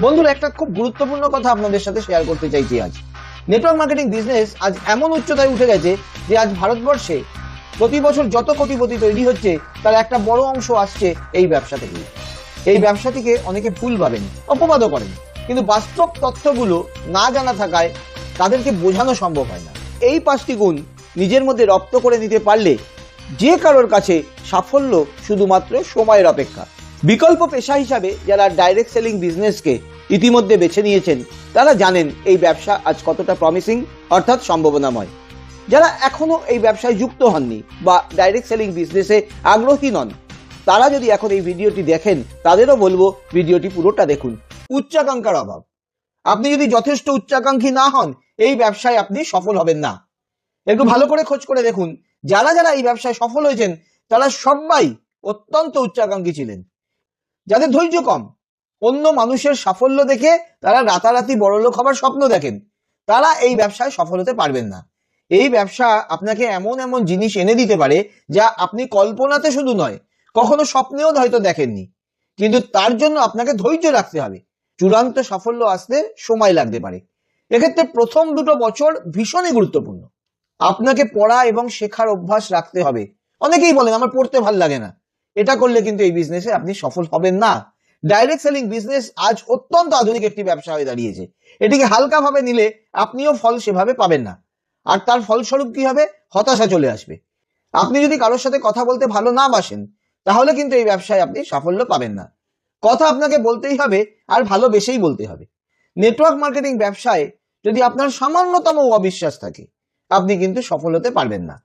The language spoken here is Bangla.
বন্ধুরা, একটা খুব গুরুত্বপূর্ণ কথা আপনাদের সাথে শেয়ার করতে চাইছি আজ। নেটওয়ার্ক মার্কেটিং বিজনেস আজ এমন উচ্চতায় উঠে গেছে যে আজ ভারতবর্ষে প্রতি বছর যত কোটিপতি তৈরি হচ্ছে তার একটা বড় অংশ আসছে এই ব্যবসা থেকে। এই ব্যবসাটিকে অনেকে ভুল ভাবেন, অপবাদও করেন, কিন্তু বাস্তব তথ্যগুলো না জানা থাকায় তাদেরকে বোঝানো সম্ভব হয় না। এই 5টি গুণ নিজের মধ্যে রপ্ত করে নিতে পারলে যে কারোর কাছে সাফল্য শুধুমাত্র সময়ের অপেক্ষা। বিকল্প পেশা হিসাবে যারা ডাইরেক্ট সেলিং বিজনেসকে ইতিমধ্যে বেছে নিয়েছেন তারা জানেন এই ব্যবসা আজ কতটা প্রমিসিং, অর্থাৎ সম্ভাবনাময়। যারা এখনো এই ব্যবসায় যুক্ত হননি বা ডাইরেক্ট সেলিং বিজনেসে আগ্রহী নন, তারা যদি এখন এই ভিডিওটি দেখেন তাদেরও বলবো ভিডিওটি পুরোটা দেখুন। উচ্চাকাঙ্ক্ষার অভাব। আপনি যদি যথেষ্ট উচ্চাকাঙ্ক্ষী না হন এই ব্যবসায় আপনি সফল হবেন না। একটু ভালো করে খোঁজ করে দেখুন, যারা যারা এই ব্যবসায় সফল হয়েছেন তারা সবাই অত্যন্ত উচ্চাকাঙ্ক্ষী ছিলেন। যাদের ধৈর্য কম, অন্য মানুষের সাফল্য দেখে তারা রাতারাতি বড়লোক হবার স্বপ্ন দেখেন, তারা এই ব্যবসায় সফল হতে পারবেন না। এই ব্যবসা আপনাকে এমন এমন জিনিস এনে দিতে পারে যা আপনি কল্পনাতে শুধু নয়, কখনো স্বপ্নেও হয়তো দেখেননি। কিন্তু তার জন্য আপনাকে ধৈর্য রাখতে হবে। চূড়ান্ত সাফল্য আসতে সময় লাগতে পারে। এক্ষেত্রে প্রথম 2 বছর ভীষণই গুরুত্বপূর্ণ। আপনাকে পড়া এবং শেখার অভ্যাস রাখতে হবে। অনেকেই বলেন আমার পড়তে ভাল লাগে না। এটা করলে কিন্তু এই বিজনেসে আপনি সফল হবেন না। ডাইরেক্ট সেলিং বিজনেস আজ অত্যন্ত আধুনিক একটি ব্যবসা হয়ে দাঁড়িয়েছে। এটিকে হালকাভাবে নিলে আপনিও ফল সেভাবে পাবেন না, আর তার ফলস্বরূপ কি হবে? হতাশা চলে আসবে। আপনি যদি কারোর সাথে কথা বলতে ভালো না বাসেন তাহলে কিন্তু এই ব্যবসায় আপনি সাফল্য পাবেন না। কথা আপনাকে বলতেই হবে, আর ভালোবেসেই বলতে হবে। নেটওয়ার্ক মার্কেটিং ব্যবসায় যদি আপনার সামান্যতম অবিশ্বাস থাকে আপনি কিন্তু সফল হতে পারবেন না।